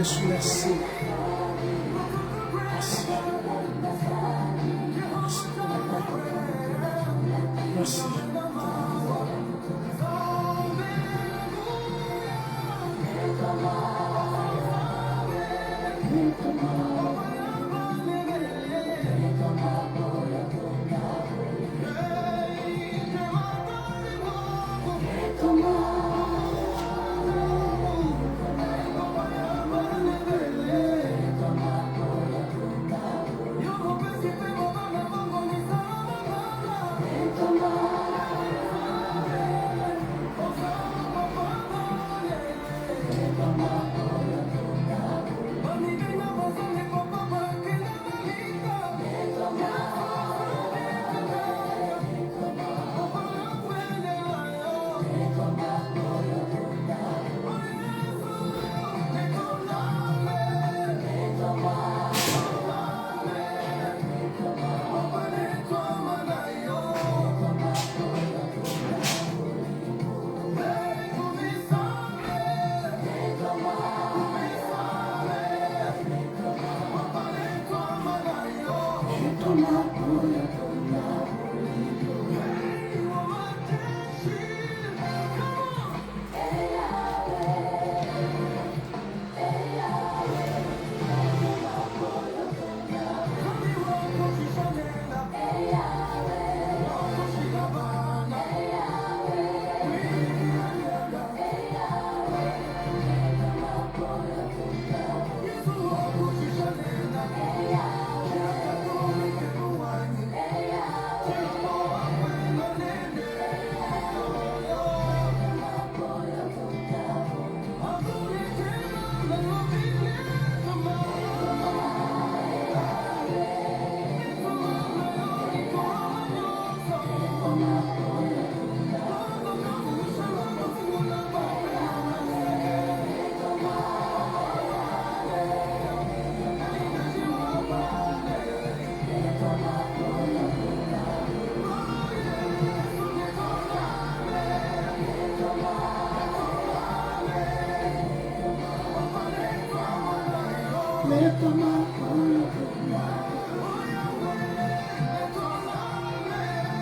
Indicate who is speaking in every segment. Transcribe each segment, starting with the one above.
Speaker 1: Yesu, merci. Merci.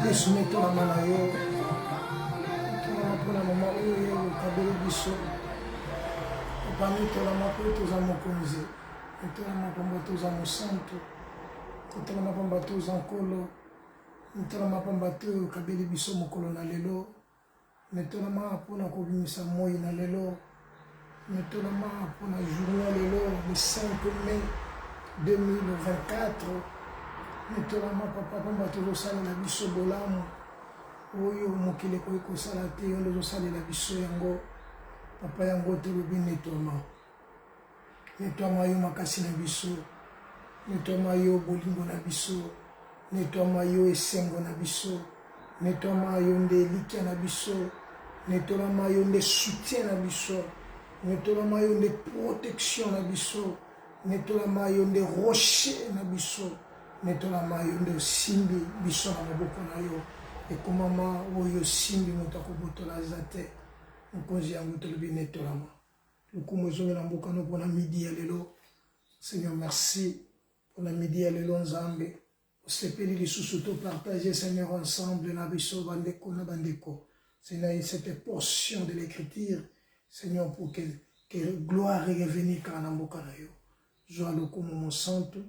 Speaker 1: Yesu meto na mana yo tona mpona mama oyo okabeli biso opami tolama mpo toza mokonzi tolama pamba toza mosantu tolama pamba toza nkolo tolama pamba to okabeli biso mokolo na lelo metolama mpona kobimisa moi na lelo metolama mpona journée lelo le 5 mai 2024 metolama papa pamba tozosalela biso bolamu oyo mokili ekoki kosala te yo nde ozosalela biso yango papa yango tolobi netwama yo makasi na biso netwama yo bolingo na biso nettoie yo esengo na biso, nettoie yo nde likia na biso, nettoie yo nde soutien na biso, nettoie yo nde protection na biso, nettoie yo nde rocher na biso, nettoie yo nde simbi biso na maboko na yo, ekomama oyo simbi moto akobotola aza te, mokonzi yango tolobi nettoie. Lokumu ezongi na mboka no mpona midi ya lelo. Seigneur, merci pour la midi ya lelo nzambe. Osepeli lisusu to partager Seigneur ensemble na biso bandeko na bandeko. Seigneur, cette portion de l'écriture, Seigneur, pour que gloire revienne car na mboka na yo. Joa lokumu mon santo,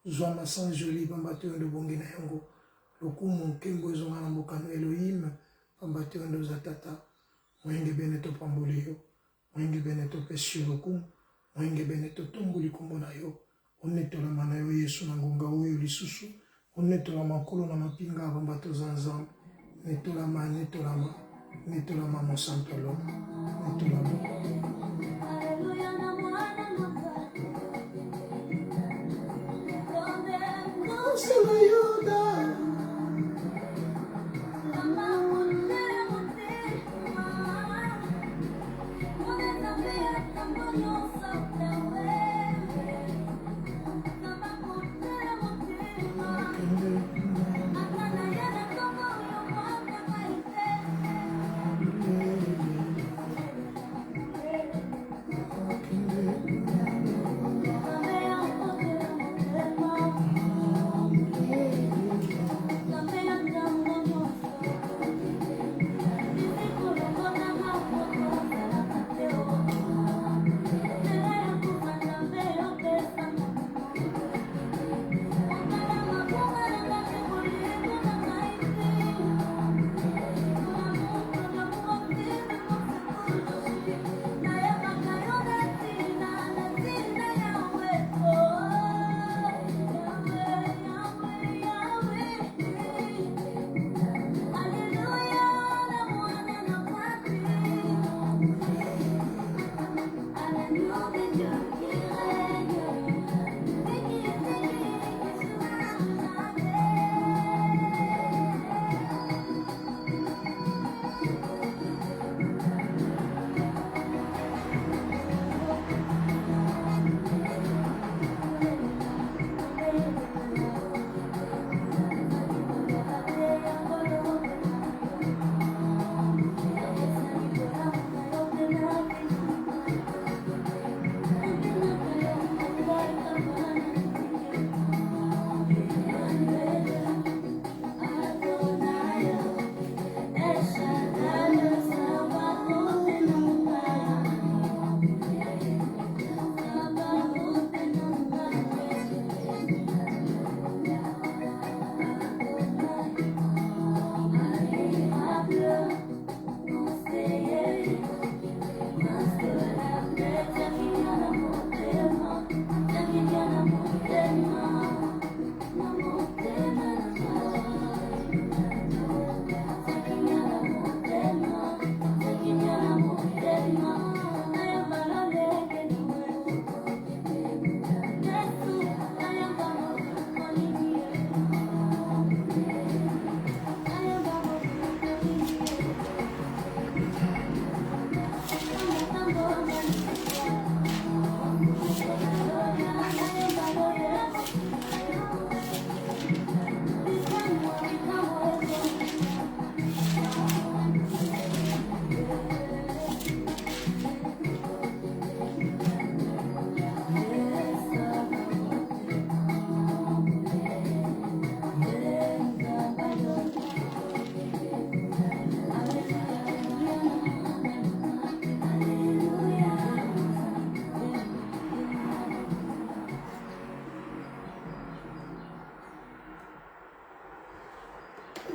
Speaker 1: joa ma sang joli bambato ndo bongi na yango. Lokumu nkembo ezonga na mboka no Elohim, bambato ndo zatata. Mwenge bene to pamboli yo. Mwenge bene to pesi lokumu. Mwenge bene to tomboli kombo na yo. Onetola mana yo Yesu na ngonga oyo lisusu. Onetola makolo na mapinga bambato zanzambe. Netola ma mon santo lo. Netola ma.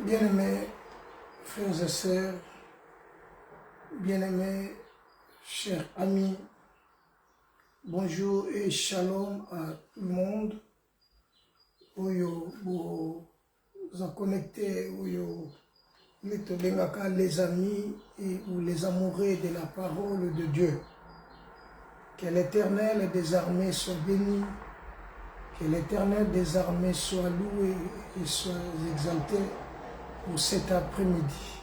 Speaker 1: Bien-aimés frères et sœurs, bien-aimés chers amis, bonjour et shalom à tout le monde. Oyo vous connecté, oyo les amis ou les amoureux de la parole de Dieu. Que l'Éternel des armées soit béni, Que l'Éternel des armées soit loué et soit exalté pour cet après-midi.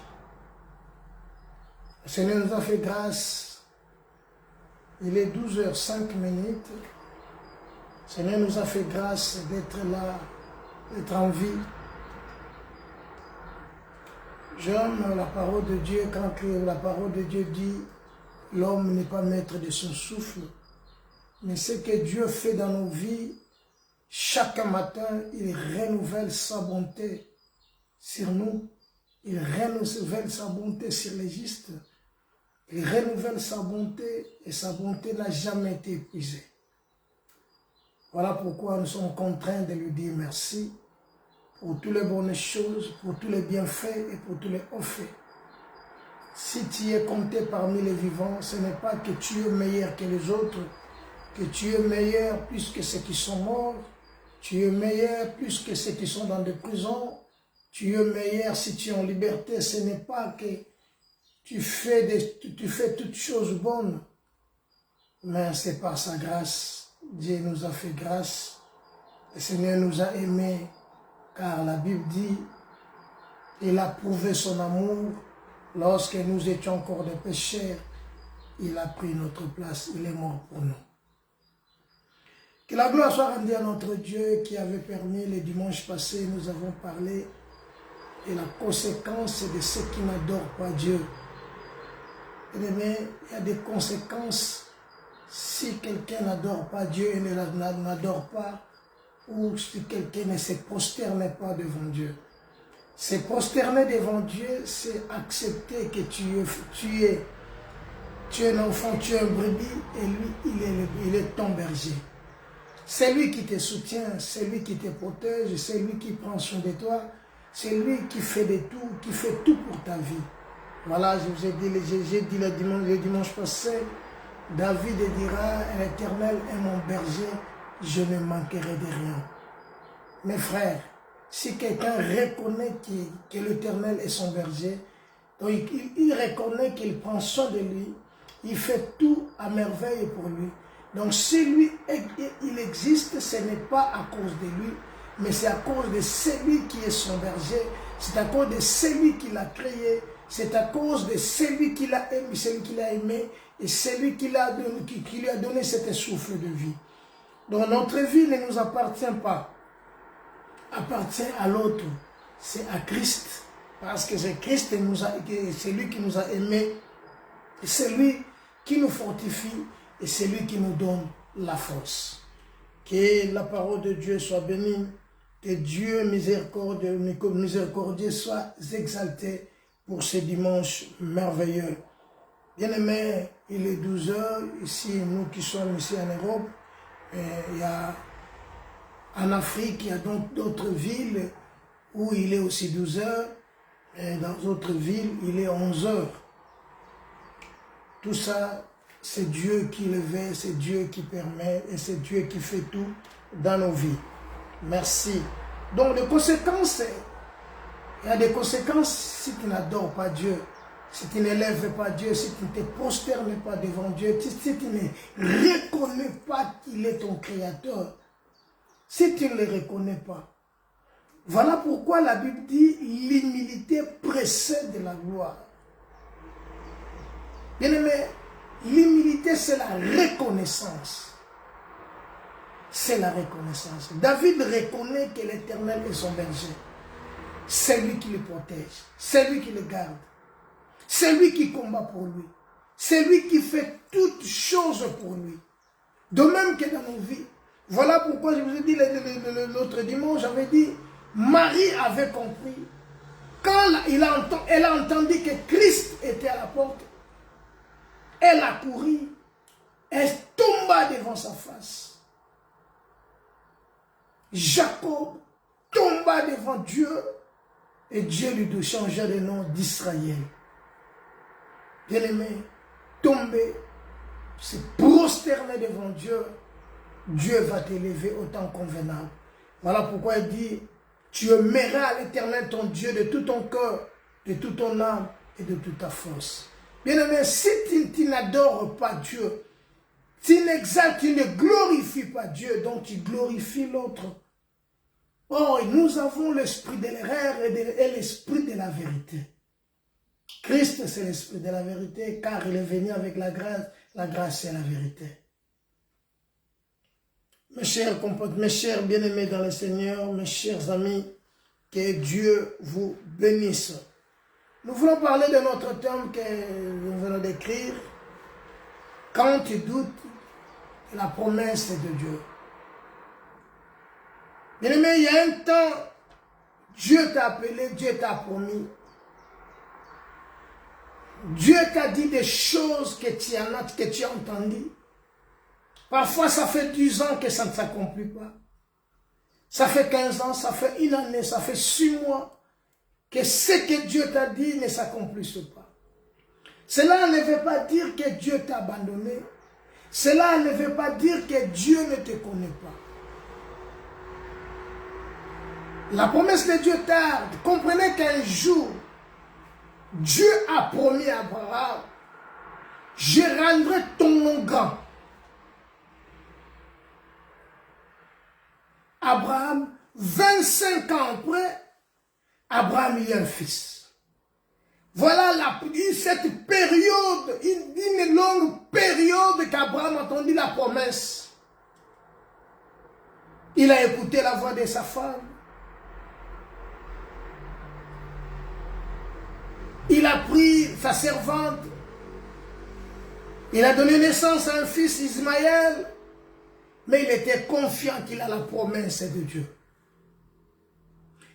Speaker 1: Le Seigneur nous a fait grâce. Il est 12h05. Le Seigneur nous a fait grâce d'être là, d'être en vie. J'aime la parole de Dieu quand la parole de Dieu dit « L'homme n'est pas maître de son souffle ». Mais ce que Dieu fait dans nos vies, chaque matin, il renouvelle sa bonté sur nous. Il renouvelle sa bonté sur les justes. Il renouvelle sa bonté et sa bonté n'a jamais été épuisée. Voilà pourquoi nous sommes contraints de lui dire merci pour toutes les bonnes choses, pour tous les bienfaits et pour tous les hauts faits. Si tu es compté parmi les vivants, ce n'est pas que tu es meilleur que les autres, que tu es meilleur plus que ceux qui sont morts, tu es meilleur plus que ceux qui sont dans des prisons, tu es meilleur si tu es en liberté. Ce n'est pas que tu fais toutes choses bonnes, mais c'est par sa grâce. Dieu nous a fait grâce, le Seigneur nous a aimés, car la Bible dit, il a prouvé son amour lorsque nous étions encore des pécheurs, il a pris notre place, il est mort pour nous. Que la gloire soit rendue à notre Dieu qui avait permis, le dimanche passé, nous avons parlé de la conséquence de ceux qui n'adorent pas Dieu. Mais il y a des conséquences si quelqu'un n'adore pas Dieu et n'adore pas, ou si quelqu'un ne se prosterne pas devant Dieu. Se prosterner devant Dieu, c'est accepter que tu es un enfant, tu es un brebis, et lui, il est ton berger. C'est lui qui te soutient, c'est lui qui te protège, c'est lui qui prend soin de toi, c'est lui qui fait tout pour ta vie. Voilà, je vous ai dit, j'ai dit le dimanche passé, David dira, l'Éternel est mon berger, je ne manquerai de rien. Mes frères, si quelqu'un reconnaît que l'Éternel est son berger, donc il reconnaît qu'il prend soin de lui, il fait tout à merveille pour lui. Donc si lui, il existe, ce n'est pas à cause de lui, mais c'est à cause de celui qui est son berger, c'est à cause de celui qui l'a créé, c'est à cause de celui qui l'a aimé, et celui qui lui a donné cet souffle de vie. Donc notre vie ne nous appartient pas, appartient à l'autre, c'est à Christ, parce que c'est Christ, c'est lui qui nous a aimés, c'est lui qui nous fortifie, et c'est lui qui nous donne la force. Que la parole de Dieu soit bénie, que Dieu miséricordieux soit exalté pour ce dimanche merveilleux. Bien-aimés, il est 12 heures, ici, nous qui sommes ici en Europe, en Afrique, il y a donc d'autres villes où il est aussi 12 heures, et dans d'autres villes, il est 11 heures. Tout ça, c'est Dieu qui le fait, c'est Dieu qui permet, et c'est Dieu qui fait tout dans nos vies. Merci. Donc, les conséquences, il y a des conséquences si tu n'adores pas Dieu, si tu n'élèves pas Dieu, si tu ne te prosternes pas devant Dieu, si tu ne reconnais pas qu'il est ton Créateur, si tu ne le reconnais pas. Voilà pourquoi la Bible dit l'humilité précède la gloire. Bien-aimé, l'humilité c'est la reconnaissance. C'est la reconnaissance. David reconnaît que l'Éternel est son berger. C'est lui qui le protège, c'est lui qui le garde, c'est lui qui combat pour lui, c'est lui qui fait toutes choses pour lui. De même que dans nos vies. Voilà pourquoi je vous ai dit l'autre dimanche, j'avais dit, Marie avait compris, quand elle a entendu que Christ était à la porte, elle a couru, elle tomba devant sa face. Jacob tomba devant Dieu, et Dieu lui changea le nom d'Israël. Bien-aimé, tomber, se prosterner devant Dieu, Dieu va t'élever autant convenable. Voilà pourquoi il dit, tu aimeras l'Éternel ton Dieu de tout ton cœur, de toute ton âme et de toute ta force. Bien-aimé, si tu n'adores pas Dieu, Tu n'exaltes, tu ne glorifies pas Dieu, donc tu glorifies l'autre. Oh, nous avons l'esprit de l'erreur et l'esprit de la vérité. Christ, c'est l'esprit de la vérité, car il est venu avec la grâce et la vérité. Mes chers compatriotes, mes chers bien-aimés dans le Seigneur, mes chers amis, que Dieu vous bénisse. Nous voulons parler de notre thème que nous venons d'écrire. Quand tu doutes de la promesse de Dieu. Bien-aimé, il y a un temps, Dieu t'a appelé, Dieu t'a promis. Dieu t'a dit des choses que tu as entendues. Parfois, ça fait 10 ans que ça ne s'accomplit pas. Ça fait 15 ans, ça fait 1 année, ça fait 6 mois que ce que Dieu t'a dit ne s'accomplisse pas. Cela ne veut pas dire que Dieu t'a abandonné. Cela ne veut pas dire que Dieu ne te connaît pas. La promesse de Dieu tarde. Comprenez qu'un jour, Dieu a promis à Abraham, je rendrai ton nom grand. Abraham, 25 ans après, Abraham eut un fils. Voilà cette période, une longue période qu'Abraham a entendu la promesse. Il a écouté la voix de sa femme. Il a pris sa servante. Il a donné naissance à un fils, Ismaël. Mais il était confiant qu'il a la promesse de Dieu.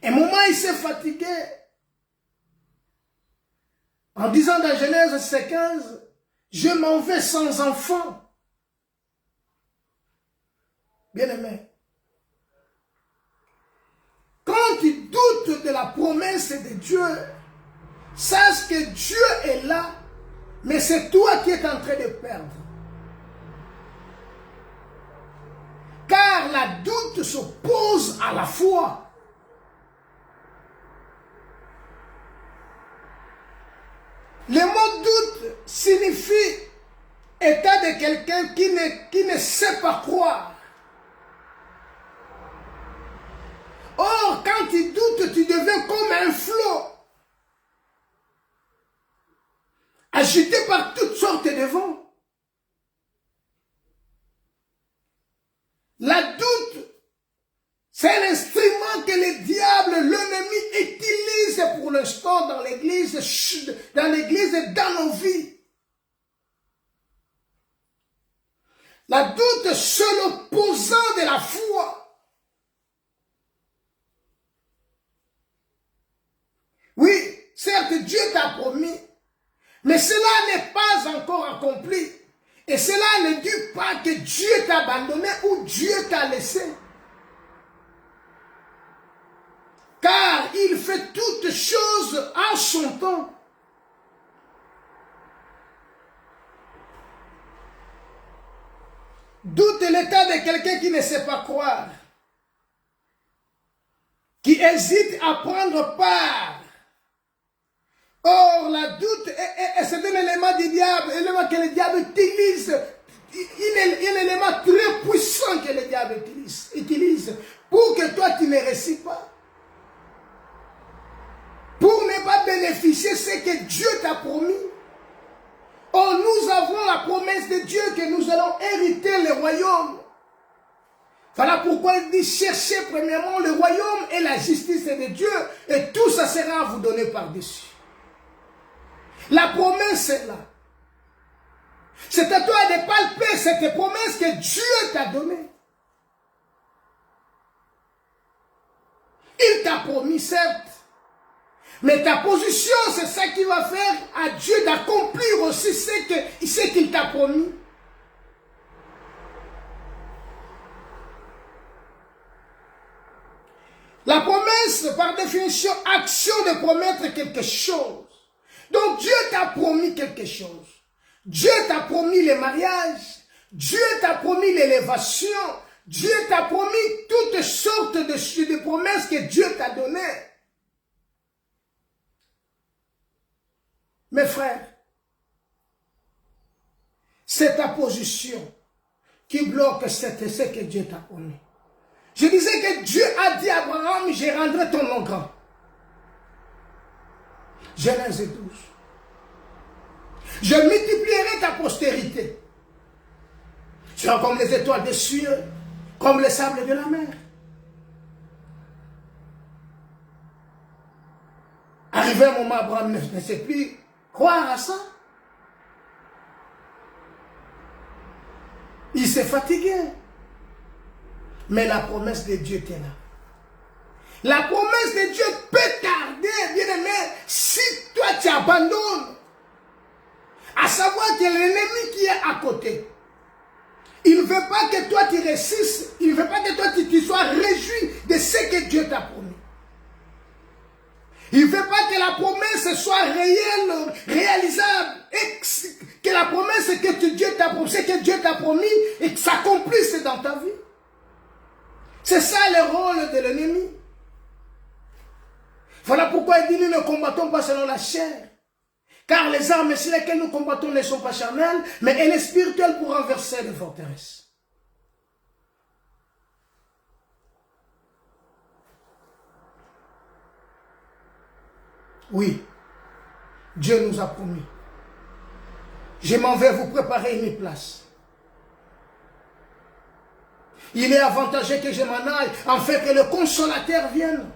Speaker 1: Un moment, il s'est fatigué. En disant dans Genèse 15, je m'en vais sans enfant. Bien-aimé, quand tu doutes de la promesse de Dieu, sache que Dieu est là, mais c'est toi qui es en train de perdre. Car la doute s'oppose à la foi. Le mot doute signifie état de quelqu'un qui ne sait pas croire. Or, quand tu doutes, tu deviens comme un flot, agité par toutes sortes de vents. La doute, c'est un instrument que le diable, l'ennemi, utilise pour l'instant dans l'église et dans nos vies. La doute, c'est l'opposant de la foi. Oui, certes, Dieu t'a promis, mais cela n'est pas encore accompli. Et cela ne dit pas que Dieu t'a abandonné ou Dieu t'a laissé. Car il fait toutes choses en son temps. Doute l'état de quelqu'un qui ne sait pas croire, qui hésite à prendre part. Or, la doute, c'est un élément du diable, un élément que le diable utilise, un élément très puissant que le diable utilise pour que toi tu ne réussis pas. Pour ne pas bénéficier de ce que Dieu t'a promis. Or, nous avons la promesse de Dieu que nous allons hériter le royaume. Voilà pourquoi il dit cherchez premièrement le royaume et la justice de Dieu et tout ça sera à vous donner par-dessus. La promesse est là. C'est à toi de palper cette promesse que Dieu t'a donnée. Il t'a promis, certes. Mais ta position, c'est ça qui va faire à Dieu d'accomplir aussi ce qu'il t'a promis. La promesse, par définition, action de promettre quelque chose. Donc Dieu t'a promis quelque chose. Dieu t'a promis le mariage. Dieu t'a promis l'élévation. Dieu t'a promis toutes sortes de promesses que Dieu t'a données. Mes frères, c'est ta position. qui bloque ce que Dieu t'a promis. Je disais que Dieu a dit à Abraham, je rendrai ton nom grand. Genèse 12. Je multiplierai ta postérité. Tu seras comme les étoiles des cieux, comme les sables de la mer. Arrivé un moment, Abraham ne sait plus croire à ça. Il s'est fatigué. Mais la promesse de Dieu était là. La promesse de Dieu peut tarder, bien aimé, si toi tu abandonnes. À savoir que l'ennemi qui est à côté, il ne veut pas que toi tu réussisses, il ne veut pas que toi tu sois réjoui de ce que Dieu t'a promis. Il ne veut pas que la promesse soit réelle, réalisable, et que la promesse que Dieu t'a promis, ce que Dieu t'a promis, et que ça s'accomplisse dans ta vie. C'est ça le rôle de l'ennemi. Voilà pourquoi il dit, nous ne combattons pas selon la chair. Car les armes sur lesquelles nous combattons ne sont pas charnelles, mais elles sont spirituelles pour renverser les forteresses. Oui, Dieu nous a promis. Je m'en vais vous préparer une place. Il est avantageux que je m'en aille, afin que le consolateur vienne.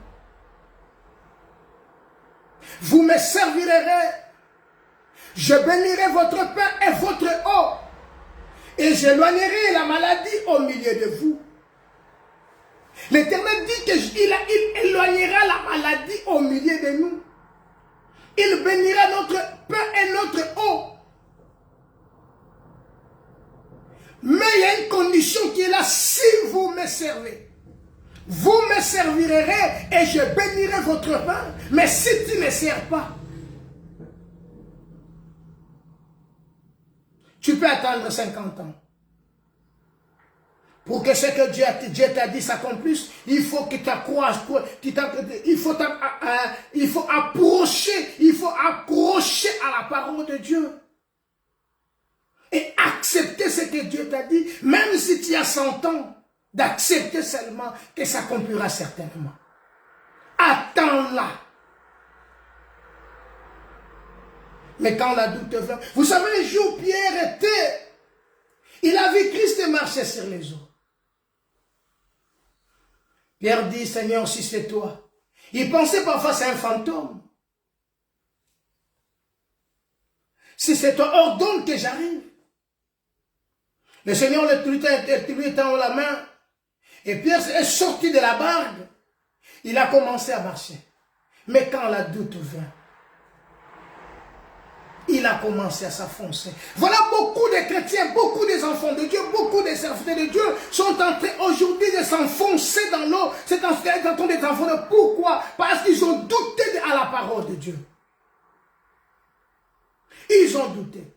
Speaker 1: Vous me servirez. Je bénirai votre pain et votre eau. Et j'éloignerai la maladie au milieu de vous. L'Éternel dit qu'il éloignera la maladie au milieu de nous. Il bénira notre pain et notre eau. Mais il y a une condition qui est là, si vous me servez. Vous me servirez et je bénirai votre pain. Mais si tu ne sers pas, tu peux attendre 50 ans. Pour que ce que Dieu t'a dit s'accomplisse, il faut que tu accroches, il faut accrocher à la parole de Dieu. Et accepter ce que Dieu t'a dit, même si tu as 100 ans, d'accepter seulement que ça accomplira certainement. Attends-la. Mais quand la doute vient, vous savez, le jour où Pierre était, il a vu Christ marcher sur les eaux. Pierre dit, Seigneur, si c'est toi. Il pensait parfois c'est un fantôme. Si c'est toi, ordonne que j'arrive. Le Seigneur lui tend la main. Et Pierre est sorti de la barque. Il a commencé à marcher. Mais quand la doute vient, il a commencé à s'enfoncer. Voilà beaucoup de chrétiens, beaucoup des enfants de Dieu, beaucoup des serviteurs de Dieu sont en train aujourd'hui de s'enfoncer dans l'eau. C'est en train de s'enfoncer. Pourquoi? Parce qu'ils ont douté à la parole de Dieu. Ils ont douté.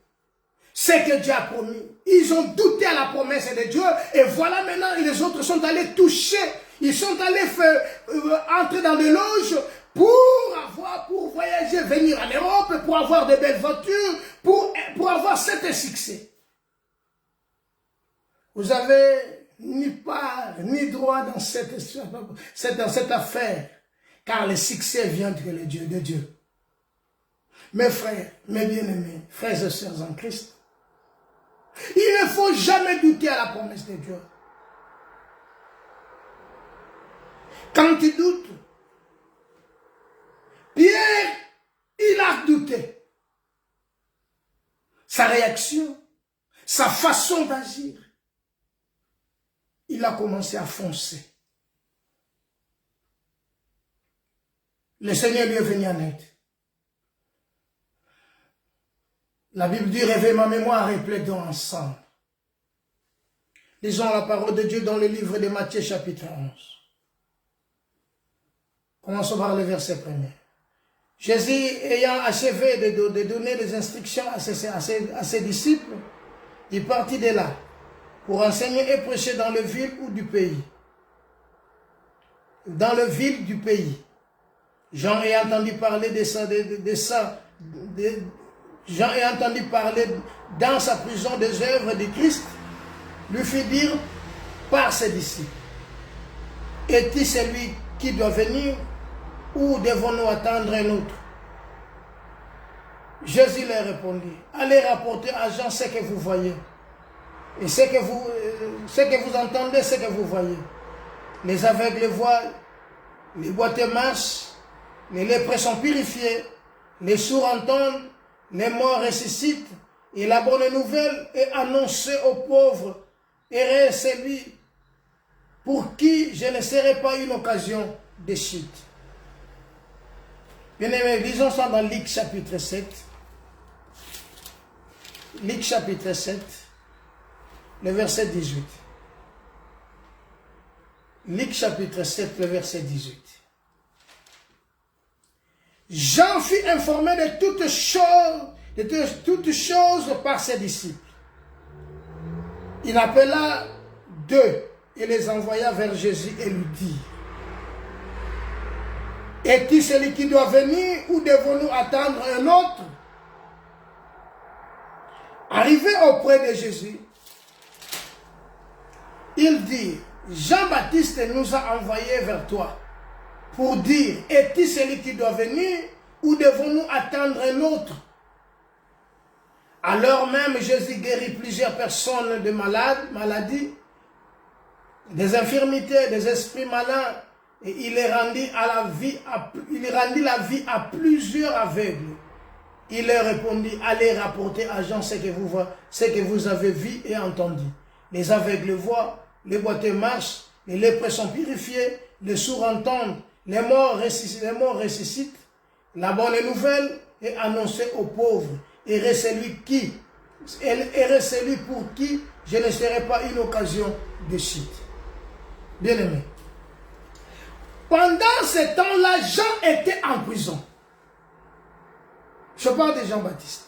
Speaker 1: C'est que Dieu a promis. Ils ont douté à la promesse de Dieu. Et voilà maintenant, les autres sont allés toucher. Ils sont allés entrer dans des loges pour voyager, venir en Europe, pour avoir de belles voitures, pour avoir cet succès. Vous avez ni part, ni droit dans cette affaire. Car le succès vient de Dieu. Mes frères, mes bien-aimés, frères et sœurs en Christ, il ne faut jamais douter à la promesse de Dieu. Quand tu doutes, Pierre, il a douté. Sa réaction, sa façon d'agir, il a commencé à foncer. Le Seigneur lui est venu en aide. La Bible dit, réveille ma mémoire et plaidons ensemble. Lisons la parole de Dieu dans le livre de Matthieu chapitre 11. Commençons par le verset 1er. Jésus, ayant achevé de donner des instructions à ses disciples, il partit de là pour enseigner et prêcher dans le ville ou du pays. Dans le ville du pays. Jean ayant entendu parler Jean ayant entendu parler dans sa prison des œuvres de Christ, lui fit dire par ses disciples, est-il celui qui doit venir ou devons-nous attendre un autre? Jésus leur répondit, allez rapporter à Jean ce que vous voyez. Et ce que vous entendez, ce que vous voyez. Les aveugles voient, les boiteux marchent, les lépreux sont purifiés, les sourds entendent, les morts ressuscitent, et la bonne nouvelle est annoncée aux pauvres. Heureux celui pour qui je ne serai pas une occasion de chute. Bien aimé, lisons ça dans Luc chapitre 7. Luc chapitre 7, le verset 18. Luc chapitre 7, le verset 18. Jean fut informé de toutes choses par ses disciples. Il appela deux et les envoya vers Jésus et lui dit, est-il celui qui doit venir ou devons-nous attendre un autre? Arrivé auprès de Jésus, il dit, Jean-Baptiste nous a envoyés vers toi pour dire, est-il celui qui doit venir ou devons-nous attendre un autre? Alors même Jésus guérit plusieurs personnes de maladies, des infirmités, des esprits malins, et il rendit la vie à plusieurs aveugles. Il leur répondit, allez rapporter à Jean ce que vous avez vu et entendu. Les aveugles voient, les boiteux marchent, les lépreux sont purifiés, les sourds entendent, les morts ressuscitent. La bonne nouvelle est annoncée aux pauvres. Heureux celui pour qui je ne serai pas une occasion de chute. Bien-aimé, pendant ce temps-là, Jean était en prison. Je parle de Jean-Baptiste.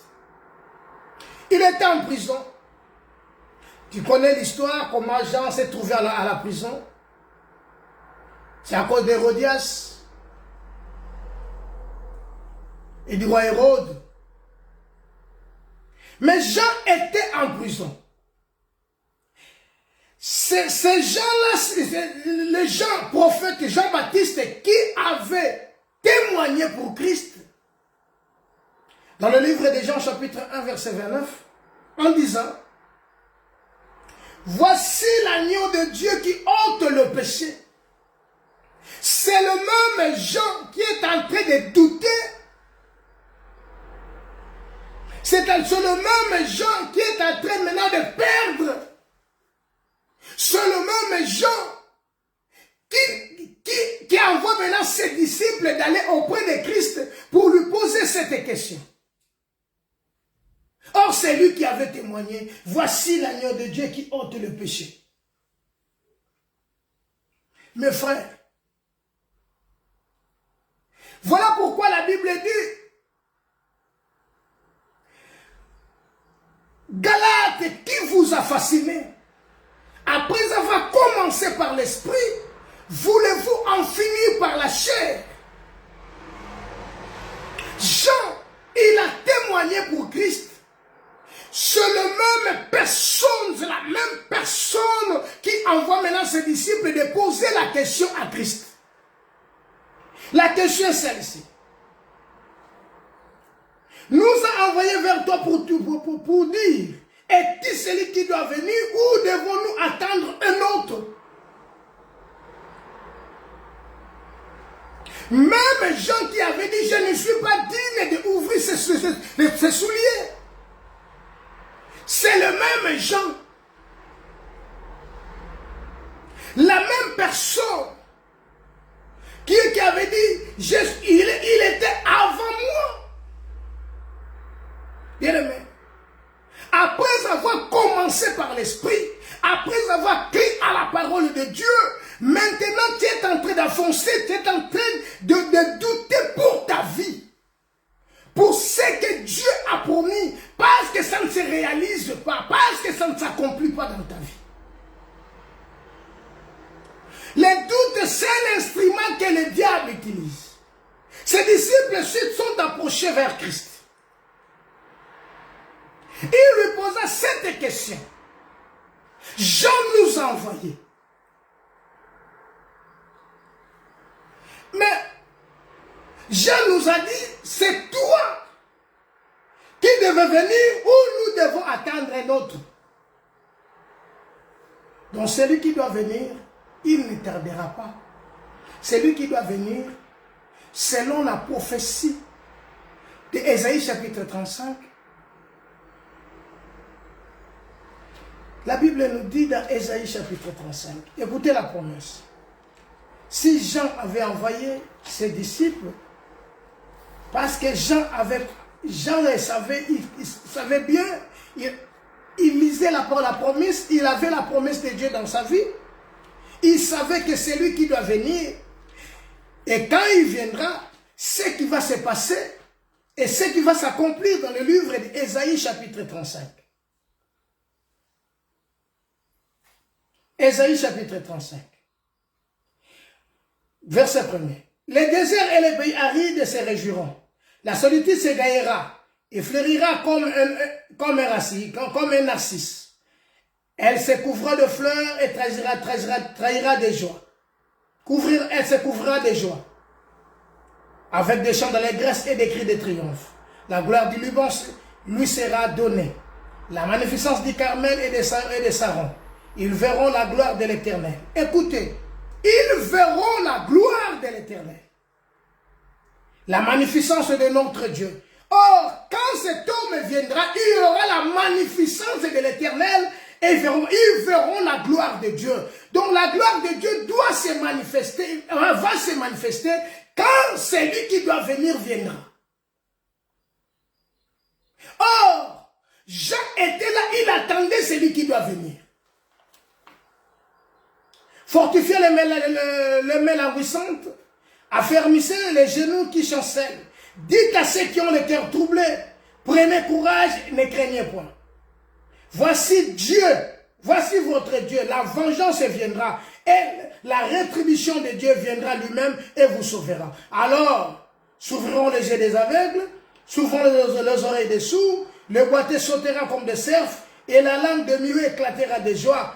Speaker 1: Il était en prison. Tu connais l'histoire, comment Jean s'est trouvé à la prison. C'est à cause d'Hérodias et du roi Hérode. Mais Jean était en prison. Ces gens-là, les gens, prophètes Jean-Baptiste, qui avaient témoigné pour Christ, dans le livre de Jean chapitre 1 verset 29, en disant, voici l'agneau de Dieu qui ôte le péché. C'est le même Jean qui est en train de douter. C'est le même Jean qui est en train maintenant de perdre. C'est le même Jean qui envoie maintenant ses disciples d'aller auprès de Christ pour lui poser cette question. Or, c'est lui qui avait témoigné, voici l'agneau de Dieu qui ôte le péché. Mes frères, voilà pourquoi la Bible dit, Galates, qui vous a fasciné? Après avoir commencé par l'esprit, voulez-vous en finir par la chair? Jean, il a témoigné pour Christ. C'est la même personne qui envoie maintenant ses disciples de poser la question à Christ. La question est celle-ci. Nous a envoyé vers toi pour dire, est-il celui qui doit venir ou devons-nous attendre un autre? Même Jean qui avait dit, je ne suis pas digne d'ouvrir ses souliers. C'est le même Jean. La même personne qui avait dit, il était avant moi. Bien aimé. Après avoir commencé par l'esprit, après avoir crié à la parole de Dieu, maintenant tu es en train d'enfoncer, tu es en train de douter pour ta vie. Pour ce que Dieu a promis, parce que ça ne se réalise pas, parce que ça ne s'accomplit pas dans ta vie. Les doutes, c'est l'instrument que le diable utilise. Ses disciples sont approchés vers Christ. Il lui posa cette question. Jean nous a envoyés. Mais Jean nous a dit, c'est toi qui devais venir ou nous devons attendre un autre. Donc celui qui doit venir, il ne tardera pas. Celui qui doit venir, selon la prophétie de Ésaïe chapitre 35, la Bible nous dit dans Ésaïe chapitre 35, écoutez la promesse. Si Jean avait envoyé ses disciples, parce que Jean savait bien, il lisait la promesse, il avait la promesse de Dieu dans sa vie. Il savait que c'est lui qui doit venir. Et quand il viendra, ce qui va se passer et ce qui va s'accomplir dans le livre d'Ésaïe chapitre 35. Ésaïe chapitre 35. Verset 1er. Les déserts et les pays arides se réjouiront. La solitude s'égaillera et fleurira comme un narcisse. Elle se couvrira de fleurs et trahira des joies. Elle se couvrira de joie. Avec des chants d'allégresse et des cris de triomphe. La gloire du Liban lui sera donnée. La magnificence du Carmel et de Saron. Ils verront la gloire de l'Éternel. Écoutez, ils verront la gloire de l'Éternel. La magnificence de notre Dieu. Or, quand cet homme viendra, il y aura la magnificence de l'Éternel et ils verront la gloire de Dieu. Donc la gloire de Dieu doit se manifester, va se manifester quand celui qui doit venir viendra. Or, Jean était là, il attendait celui qui doit venir. Fortifiez les mains languissantes, affermissez les genoux qui chancellent. Dites à ceux qui ont le cœur troublé, prenez courage, ne craignez point. Voici Dieu, voici votre Dieu, la vengeance viendra et la rétribution de Dieu viendra lui-même et vous sauvera. Alors, s'ouvriront les yeux des aveugles, s'ouvrons les oreilles des sourds, le boiteux sautera comme des cerfs et la langue de muet éclatera de joie.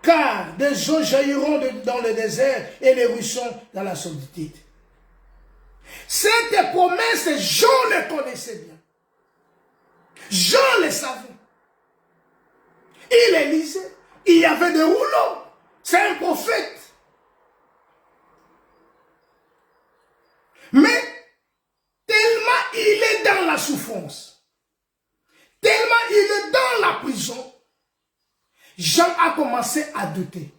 Speaker 1: Car des eaux jailliront dans le désert et les ruisseaux dans la solitude. Cette promesse, Jean le connaissait bien. Jean le savait. Il les lisait. Il y avait des rouleaux. C'est un prophète. Mais tellement il est dans la souffrance, tellement il est dans la prison, Jean a commencé à douter.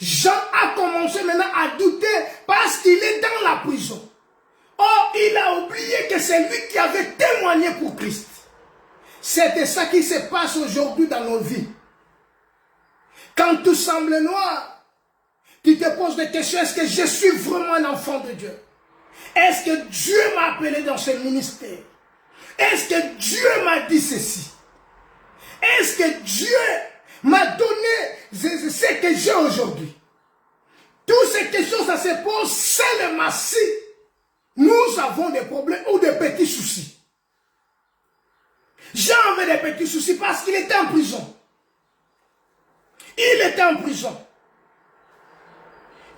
Speaker 1: Jean a commencé maintenant à douter parce qu'il est dans la prison. Or, il a oublié que c'est lui qui avait témoigné pour Christ. C'était ça qui se passe aujourd'hui dans nos vies. Quand tout semble noir, tu te poses des questions. Est-ce que je suis vraiment un enfant de Dieu? Est-ce que Dieu m'a appelé dans ce ministère? Est-ce que Dieu m'a dit ceci? Est-ce que Dieu m'a donné ce que j'ai aujourd'hui? Toutes ces questions, ça se pose seulement si nous avons des problèmes ou des petits soucis. Jean avait des petits soucis parce qu'il était en prison. Il était en prison.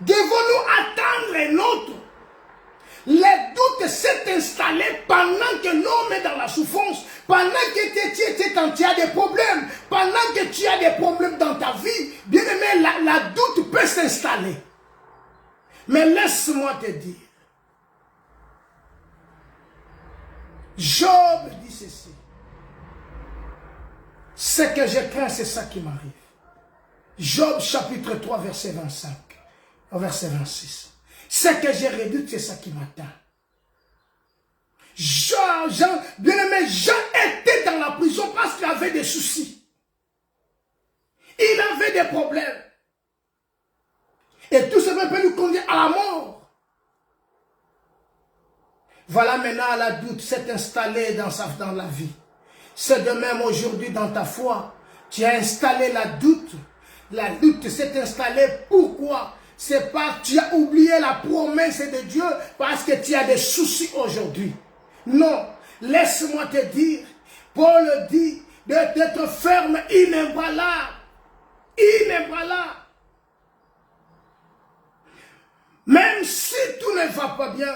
Speaker 1: Devons-nous attendre un autre? Les doutes s'est installé pendant que l'homme est dans la souffrance, pendant que tu as des problèmes, pendant que tu as des problèmes dans ta vie, bien aimé, la doute peut s'installer. Mais laisse-moi te dire, Job dit ceci, ce que je crains, c'est ça qui m'arrive. Job chapitre 3, verset 25, verset 26. Ce que je redoute, c'est ça qui m'attend. Bien-aimé, Jean était dans la prison parce qu'il avait des soucis. Il avait des problèmes. Et tout cela peut nous conduire à la mort. Voilà maintenant la doute s'est installée dans la vie. C'est de même aujourd'hui dans ta foi. Tu as installé la doute. La doute s'est installée. Pourquoi? C'est pas que tu as oublié la promesse de Dieu parce que tu as des soucis aujourd'hui. Non, laisse-moi te dire, Paul dit, d'être ferme, inébranlable. Inébranlable. Même si tout ne va pas bien,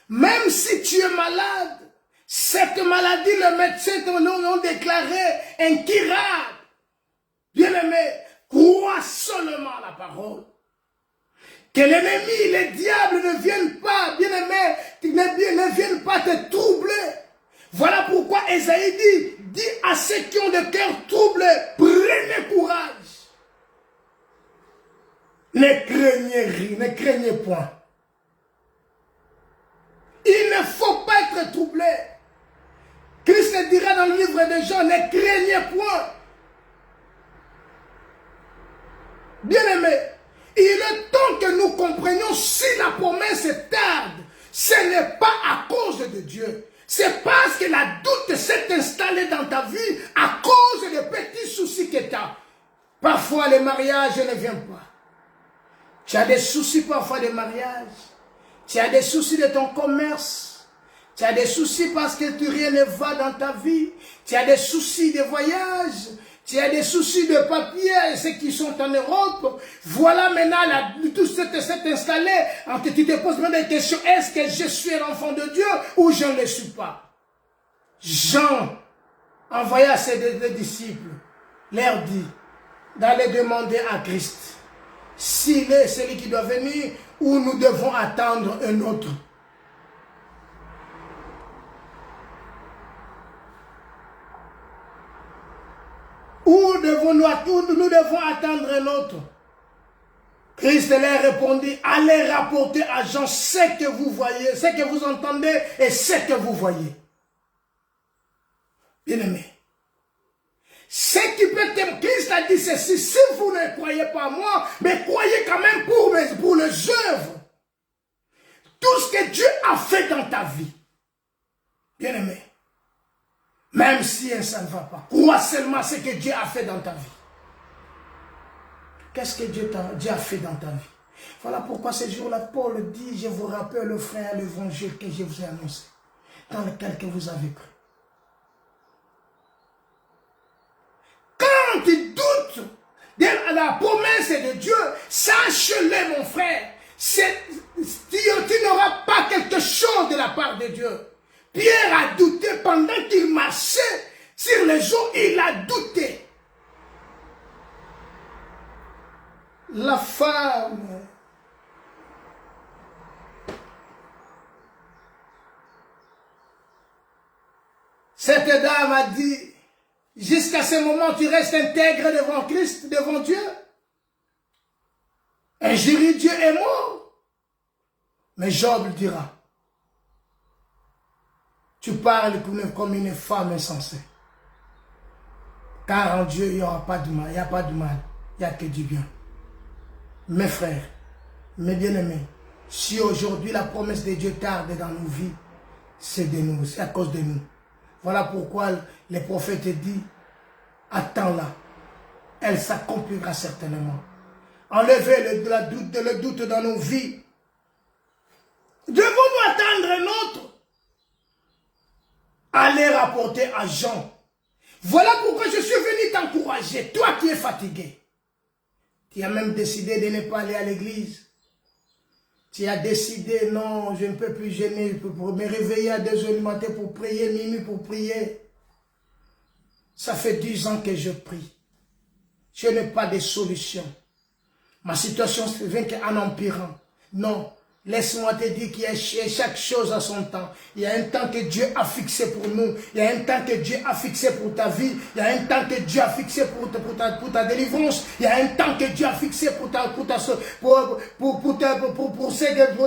Speaker 1: même si tu es malade, cette maladie, le médecin te l'ont déclaré incurable. Bien-aimé, crois seulement à la parole. Que l'ennemi, les diables ne viennent pas, bien-aimé, ne viennent pas te troubler. Voilà pourquoi Ésaïe dit à ceux qui ont le cœur troublé, prenez courage. Ne craignez rien, ne craignez point. Il ne faut pas être troublé. Christ dira dans le livre de Jean, ne craignez point. Bien-aimé, il est temps que nous comprenions si la promesse tarde, ce n'est pas à cause de Dieu. C'est parce que la doute s'est installée dans ta vie à cause des petits soucis que tu as. Parfois, le mariage ne vient pas. Tu as des soucis parfois de mariage. Tu as des soucis de ton commerce. Tu as des soucis parce que rien ne va dans ta vie. Tu as des soucis de voyage. Tu as des soucis de papier, ceux qui sont en Europe. Voilà maintenant, tout s'est installé. Alors que tu te poses maintenant des questions. Est-ce que je suis un enfant de Dieu ou je ne le suis pas? Jean envoya à ses deux disciples, leur dit d'aller demander à Christ s'il est celui qui doit venir ou nous devons attendre un autre. Ou nous devons attendre un autre. Christ leur répondit, allez rapporter à Jean ce que vous voyez, ce que vous entendez et ce que vous voyez. Bien-aimé, ce qui peut être, Christ a dit ceci, si vous ne croyez pas à moi, mais croyez quand même pour les œuvres. Tout ce que Dieu a fait dans ta vie. Bien-aimé, même si ça ne va pas, crois seulement ce que Dieu a fait dans ta vie. Qu'est-ce que Dieu a fait dans ta vie? Voilà pourquoi ce jour-là, Paul dit, je vous rappelle, frère, l'évangile que je vous ai annoncé, dans lequel que vous avez cru. Quand tu doutes de la promesse de Dieu, sache-le, mon frère, tu n'auras pas quelque chose de la part de Dieu. Pierre a douté pendant qu'il marchait sur les eaux, il a douté. La femme cette dame a dit, jusqu'à ce moment tu restes intègre devant Christ, devant Dieu. Injurie, Dieu est mort. Mais Job dira, tu parles comme une femme insensée. Car en Dieu, il n'y aura pas de mal. Il n'y a pas de mal. Il n'y a que du bien. Mes frères, mes bien-aimés, si aujourd'hui la promesse de Dieu tarde dans nos vies, c'est de nous, c'est à cause de nous. Voilà pourquoi les prophètes disent, attends-la, elle s'accomplira certainement. Enlevez le doute dans nos vies. Devons-nous attendre un autre? Allez rapporter à Jean. Voilà pourquoi je suis venu t'encourager, toi qui es fatigué. Tu as même décidé de ne pas aller à l'église. Tu as décidé, non, je ne peux plus gêner pour me réveiller à 2 h du matin pour prier, minuit pour prier. Ça fait 10 ans que je prie. Je n'ai pas de solution. Ma situation se vient qu'en empirant. Non. Laisse-moi te dire qu'il y a chaque chose à son temps. Il y a un temps que Dieu a fixé pour nous. Il y a un temps que Dieu a fixé pour ta vie. Il y a un temps que Dieu a fixé pour ta délivrance. Il y a un temps que Dieu a fixé pour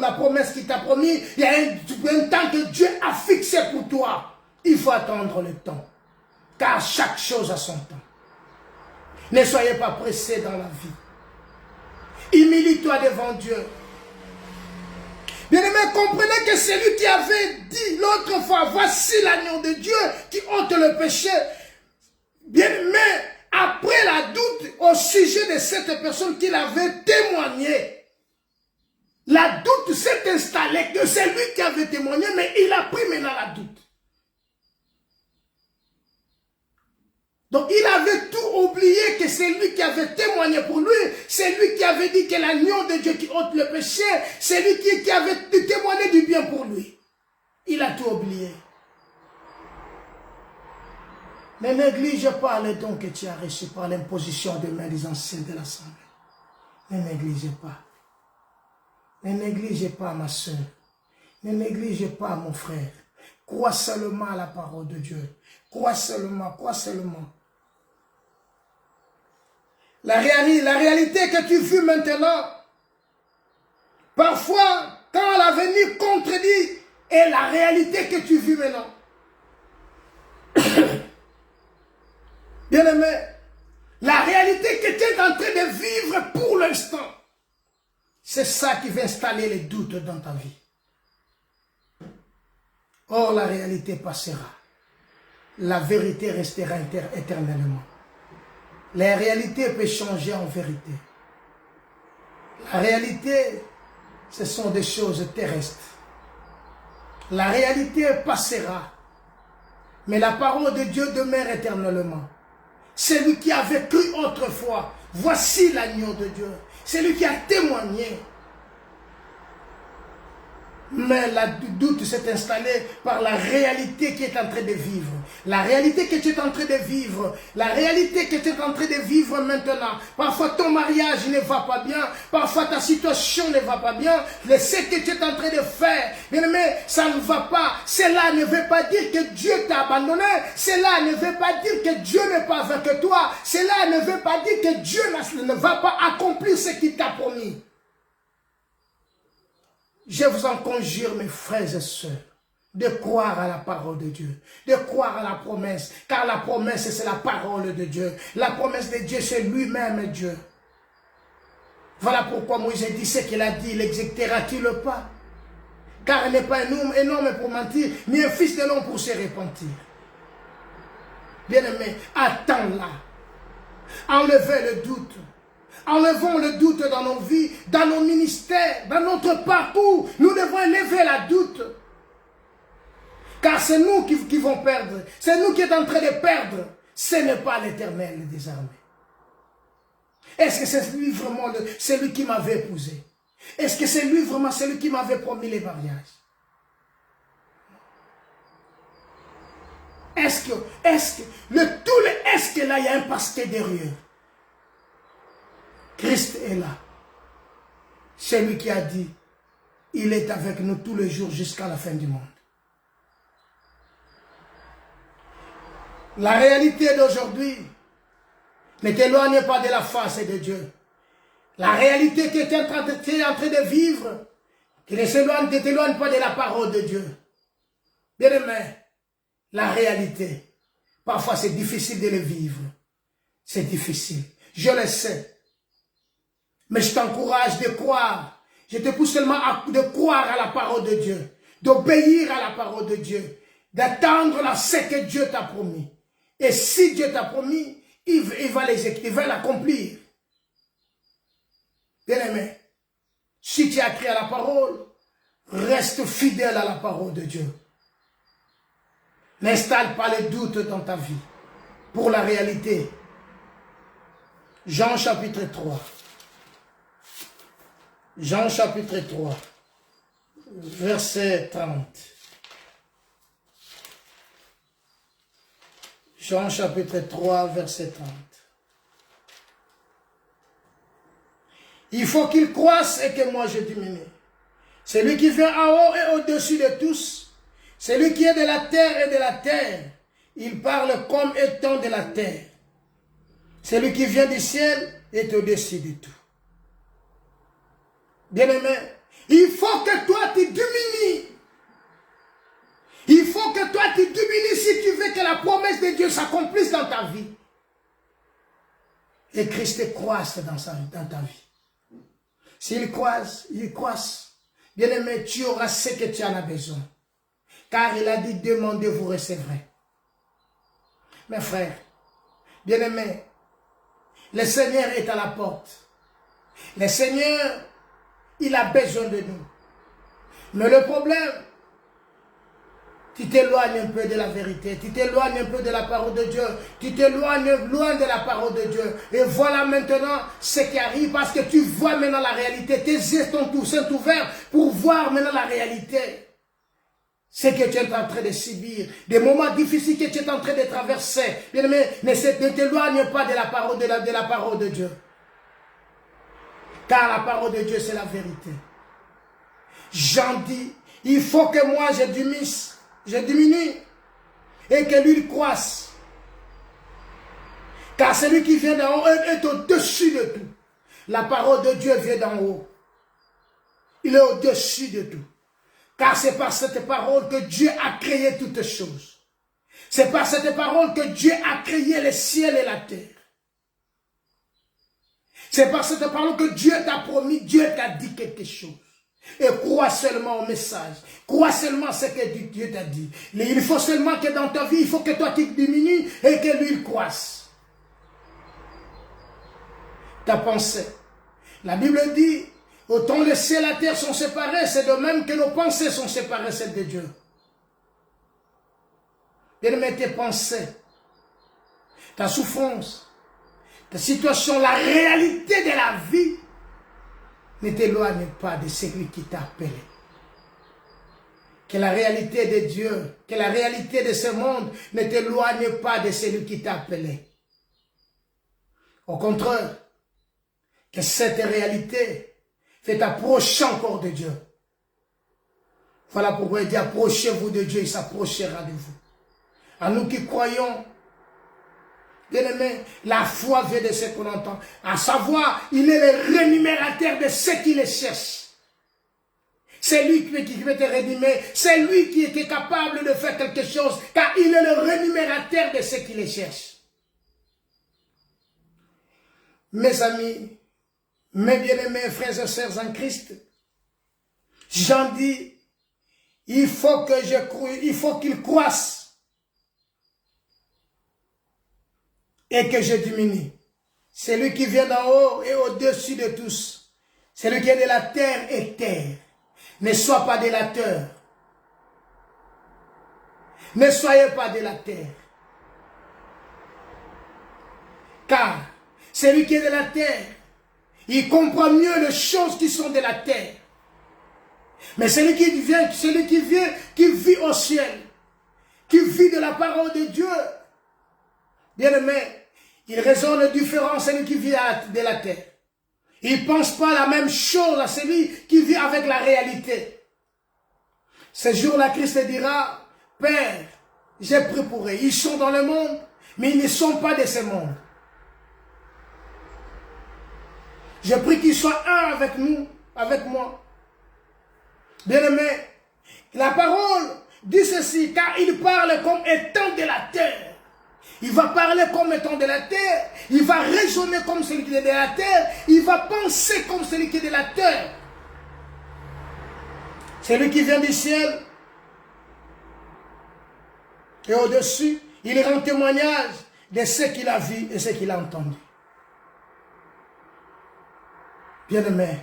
Speaker 1: la promesse qu'il t'a promis. Il y a un temps que Dieu a fixé pour toi. Il faut attendre le temps. Car chaque chose a son temps. Ne soyez pas pressés dans la vie. Humilie-toi devant Dieu. Bien-aimé, comprenez que c'est lui qui avait dit l'autre fois, voici l'agneau de Dieu qui ôte le péché. Bien-aimé, après la doute au sujet de cette personne qu'il avait témoigné, la doute s'est installée, que c'est lui qui avait témoigné, mais il a pris maintenant la doute. Donc il avait tout oublié que c'est lui qui avait témoigné pour lui, c'est lui qui avait dit que l'agneau de Dieu qui ôte le péché, c'est lui qui avait témoigné du bien pour lui. Il a tout oublié. Ne néglige pas les dons que tu as reçus par l'imposition des mains des anciens de l'Assemblée. Ne néglige pas. Ne néglige pas ma soeur. Ne néglige pas mon frère. Crois seulement à la parole de Dieu. Crois seulement, crois seulement. La réalité que tu vis maintenant, parfois, quand l'avenir contredit, est la réalité que tu vis maintenant. Bien-aimé, la réalité que tu es en train de vivre pour l'instant, c'est ça qui va installer les doutes dans ta vie. Or, la réalité passera. La vérité restera éternellement. La réalité peut changer en vérité. La réalité, ce sont des choses terrestres. La réalité passera. Mais la parole de Dieu demeure éternellement. Celui qui avait cru autrefois, voici l'agneau de Dieu. Celui qui a témoigné. Mais le doute s'est installé par la réalité qui est en train de vivre. La réalité que tu es en train de vivre. La réalité que tu es en train de vivre maintenant. Parfois ton mariage ne va pas bien. Parfois ta situation ne va pas bien. Ce que tu es en train de faire, mais ça ne va pas. Cela ne veut pas dire que Dieu t'a abandonné. Cela ne veut pas dire que Dieu n'est pas avec toi. Cela ne veut pas dire que Dieu ne va pas accomplir ce qu'il t'a promis. Je vous en conjure, mes frères et sœurs, de croire à la parole de Dieu, de croire à la promesse, car la promesse, c'est la parole de Dieu. La promesse de Dieu, c'est lui-même Dieu. Voilà pourquoi Moïse dit ce qu'il a dit, l'exécutera-t-il pas? Car il n'est pas un homme pour mentir, ni un fils de l'homme pour se repentir. Bien-aimé, attends-là. Enlevez le doute. Enlevons le doute dans nos vies, dans nos ministères, dans notre parcours. Nous devons enlever la doute. Car c'est nous qui vont perdre. C'est nous qui sommes en train de perdre. Ce n'est pas l'Éternel des armées. Est-ce que c'est lui vraiment celui qui m'avait épousé? Est-ce que c'est lui vraiment celui qui m'avait promis les mariages? Est-ce que là, il y a un pasteur derrière? Christ est là. C'est lui qui a dit, il est avec nous tous les jours jusqu'à la fin du monde. La réalité d'aujourd'hui ne t'éloigne pas de la face de Dieu. La réalité que tu es en train de vivre, qui ne t'éloigne pas de la parole de Dieu. Bien-aimé, la réalité, parfois c'est difficile de le vivre. C'est difficile, je le sais. Mais je t'encourage de croire. Je te pousse seulement de croire à la parole de Dieu. D'obéir à la parole de Dieu. D'attendre ce que Dieu t'a promis. Et si Dieu t'a promis, il va l'exécuter, il va l'accomplir. Bien-aimé, si tu as cru à la parole, reste fidèle à la parole de Dieu. N'installe pas les doutes dans ta vie. Pour la réalité. Jean chapitre 3. Jean chapitre 3, verset 30. Jean chapitre 3, verset 30. Il faut qu'il croisse et que moi je diminue. Celui qui vient en haut et au-dessus de tous, celui qui est de la terre et de la terre, il parle comme étant de la terre. Celui qui vient du ciel est au-dessus de tout. Bien-aimé, il faut que toi tu diminues. Il faut que toi tu diminues si tu veux que la promesse de Dieu s'accomplisse dans ta vie. Et Christ croisse dans ta vie. S'il croise, il croisse. Bien-aimé, tu auras ce que tu en as besoin. Car il a dit, demandez, vous recevrez. Mes frères, bien-aimés, le Seigneur est à la porte. Le Seigneur, il a besoin de nous. Mais le problème, tu t'éloignes un peu de la vérité, tu t'éloignes un peu de la parole de Dieu, tu t'éloignes loin de la parole de Dieu. Et voilà maintenant ce qui arrive parce que tu vois maintenant la réalité. Tes yeux sont ouverts pour voir maintenant la réalité. Ce que tu es en train de subir, des moments difficiles que tu es en train de traverser. Bien-aimé, ne t'éloigne pas de la parole de Dieu. Car la parole de Dieu, c'est la vérité. Jean dit, il faut que moi je diminue et que lui croisse. Car celui qui vient d'en haut est au-dessus de tout. La parole de Dieu vient d'en haut. Il est au-dessus de tout. Car c'est par cette parole que Dieu a créé toutes choses. C'est par cette parole que Dieu a créé le ciel et la terre. C'est par cette parole que Dieu t'a promis, Dieu t'a dit quelque chose. Et crois seulement au message. Crois seulement ce que Dieu t'a dit. Il faut seulement que dans ta vie, il faut que toi tu diminues et que lui il croisse. Ta pensée. La Bible dit, autant le ciel et la terre sont séparés, c'est de même que nos pensées sont séparées, celles de Dieu. Bien-aimé, tes pensées, ta souffrance, ta situation, la réalité de la vie, ne t'éloigne pas de celui qui t'a appelé. Que la réalité de Dieu, que la réalité de ce monde ne t'éloigne pas de celui qui t'a appelé. Au contraire, que cette réalité fait t'approcher encore de Dieu. Voilà pourquoi il dit approchez-vous de Dieu, il s'approchera de vous. À nous qui croyons, bien-aimés, la foi vient de ce qu'on entend. À savoir, il est le rémunérateur de ceux qui le cherchent. C'est lui qui peut te rémunérer. C'est lui qui est capable de faire quelque chose, car il est le rémunérateur de ceux qui le cherchent. Mes amis, mes bien-aimés frères et sœurs en Christ, Jean dit, il faut qu'il croisse et que je diminue. Celui qui vient d'en haut est au-dessus de tous. Celui qui est de la terre est terre. Ne sois pas délateur. Ne soyez pas délateur. Car celui qui est de la terre, il comprend mieux les choses qui sont de la terre. Mais celui qui vit au ciel, qui vit de la parole de Dieu, bien aimé, il raisonne différent à celui qui vit de la terre. Il ne pense pas la même chose à celui qui vit avec la réalité. Ce jour-là, Christ dira, Père, j'ai pris pour eux. Ils sont dans le monde, mais ils ne sont pas de ce monde. Je prie qu'ils soient un avec nous, avec moi. Bien-aimé, la parole dit ceci, car il parle comme étant de la terre. Il va parler comme étant de la terre. Il va raisonner comme celui qui est de la terre. Il va penser comme celui qui est de la terre. Celui qui vient du ciel et au-dessus, il rend témoignage de ce qu'il a vu et ce qu'il a entendu. Bien-aimé,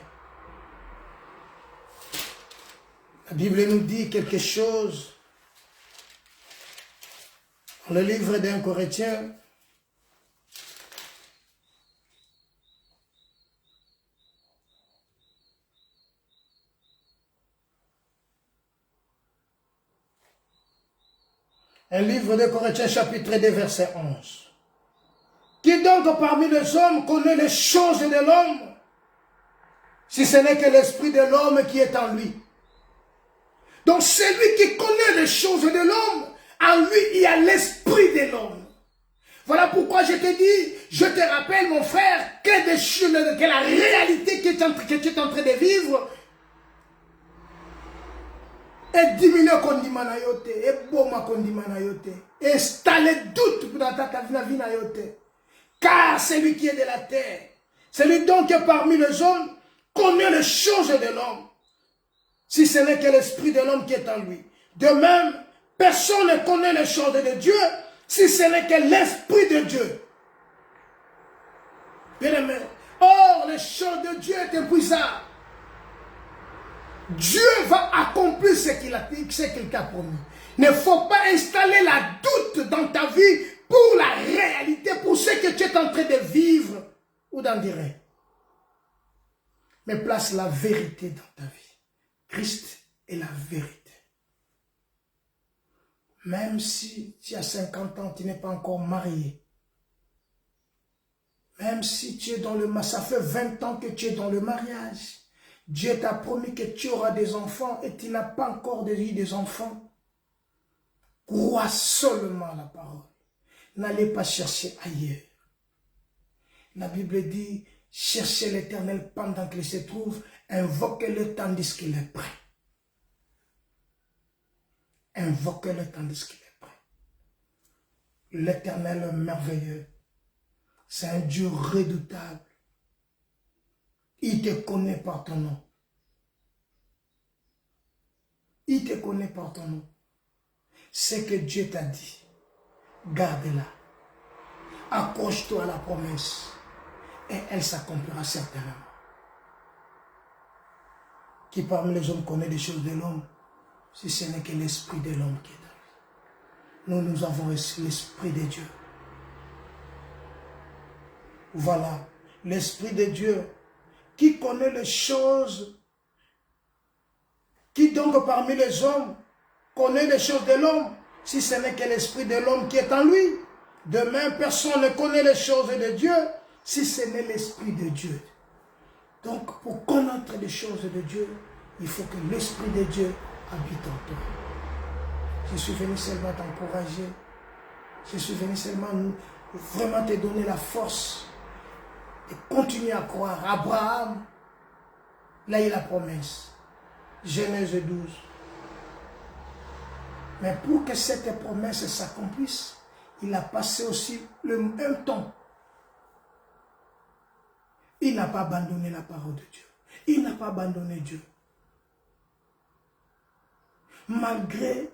Speaker 1: la Bible nous dit quelque chose dans le livre d'un Corinthiens. Un livre de Corinthiens chapitre 2 verset 11. Qui donc parmi les hommes connaît les choses de l'homme, si ce n'est que l'esprit de l'homme qui est en lui? Donc celui qui connaît les choses de l'homme, en lui il y a l'esprit de l'homme. Voilà pourquoi je te dis, je te rappelle mon frère, que la réalité que tu es en train de vivre est diminuée kondima na yote, est boma kondima na yote, installe doute dans ta vie na yote. Car celui qui est de la terre, celui donc qui est parmi les hommes, connaît les choses de l'homme, si ce n'est que l'esprit de l'homme qui est en lui. De même, personne ne connaît les choses de Dieu, si ce n'est que l'esprit de Dieu. Bien aimé, or les choses de Dieu est épuisable. Dieu va accomplir ce qu'il qu'il t'a promis. Il ne faut pas installer la doute dans ta vie pour la réalité, pour ce que tu es en train de vivre ou d'en dire. Mais place la vérité dans ta vie. Christ est la vérité. Même si tu as 50 ans, tu n'es pas encore marié. Même si tu es dans le mariage, ça fait 20 ans que tu es dans le mariage. Dieu t'a promis que tu auras des enfants et tu n'as pas encore eu des enfants. Crois seulement la parole. N'allez pas chercher ailleurs. La Bible dit, cherchez l'Éternel pendant qu'il se trouve, invoquez-le tandis qu'il est prêt. Invoquez-le tandis qu'il est prêt. L'Éternel est merveilleux. C'est un Dieu redoutable. Il te connaît par ton nom. Il te connaît par ton nom. Ce que Dieu t'a dit, garde-la. Accroche-toi à la promesse et elle s'accomplira certainement. Qui parmi les hommes connaît les choses de l'homme, si ce n'est que l'esprit de l'homme qui est en lui. Nous avons l'esprit de Dieu. Voilà, l'esprit de Dieu qui connaît les choses, qui donc parmi les hommes connaît les choses de l'homme, si ce n'est que l'esprit de l'homme qui est en lui. De même, personne ne connaît les choses de Dieu, si ce n'est l'esprit de Dieu. Donc, pour connaître les choses de Dieu, il faut que l'esprit de Dieu habite en toi. Je suis venu seulement t'encourager. Je suis venu seulement vraiment te donner la force et continue à croire. Abraham, là il a la promesse. Genèse 12. Mais pour que cette promesse s'accomplisse, il a passé aussi un temps. Il n'a pas abandonné la parole de Dieu. Il n'a pas abandonné Dieu. Malgré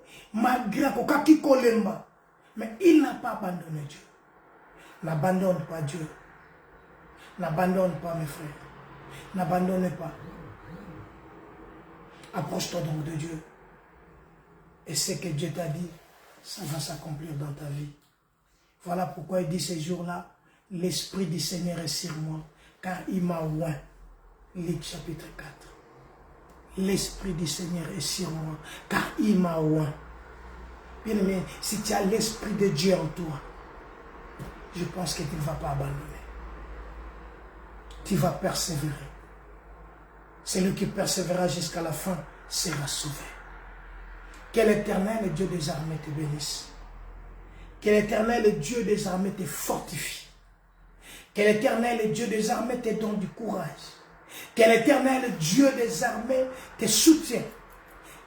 Speaker 1: Kokaki Kolemba, mais il n'a pas abandonné Dieu. N'abandonne pas Dieu. N'abandonne pas mes frères. N'abandonnez pas. Approche-toi donc de Dieu. Et ce que Dieu t'a dit, ça va s'accomplir dans ta vie. Voilà pourquoi il dit ces jours-là, l'Esprit du Seigneur est sur moi, car il m'a oint. Luc chapitre 4. L'Esprit du Seigneur est sur moi, car il m'a oint. Bien aimé, si tu as l'Esprit de Dieu en toi, je pense que tu ne vas pas abandonner. Tu vas persévérer. Celui qui persévérera jusqu'à la fin sera sauvé. Que l'Éternel, Dieu des armées, te bénisse. Que l'Éternel, Dieu des armées, te fortifie. Que l'Éternel, Dieu des armées, te donne du courage. Que l'Éternel, Dieu des armées, te soutienne.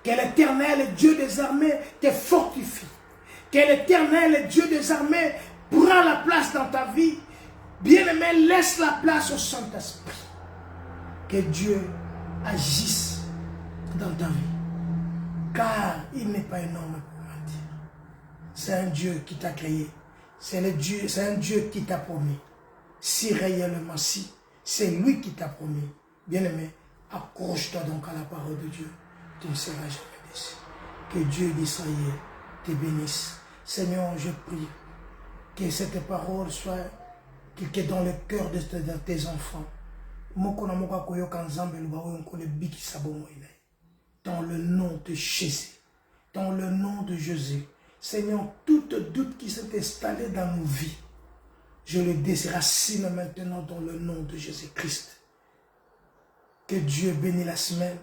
Speaker 1: Que l'Éternel, Dieu des armées, te fortifie. Que l'Éternel, Dieu des armées, prend la place dans ta vie. Bien-aimé, laisse la place au Saint-Esprit. Que Dieu agisse dans ta vie. Car il n'est pas un homme pour mentir. C'est un Dieu qui t'a créé. C'est un Dieu qui t'a promis. Si réellement, si, c'est lui qui t'a promis. Bien-aimé, accroche-toi donc à la parole de Dieu. Tu ne seras jamais déçu. Que Dieu d'Israël te bénisse. Seigneur, je prie que cette parole soit que dans le cœur de tes enfants. Dans le nom de Jésus. Dans le nom de Jésus. Seigneur, tout doute qui s'est installé dans nos vies, je le déracine maintenant dans le nom de Jésus-Christ. Que Dieu bénisse la semaine.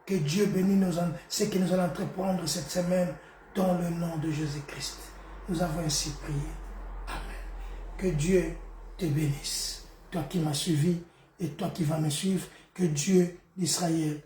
Speaker 1: Que Dieu bénisse ce que nous allons entreprendre cette semaine dans le nom de Jésus-Christ. Nous avons ainsi prié. Amen. Que Dieu te bénisse. Toi qui m'as suivi et toi qui vas me suivre, que Dieu d'Israël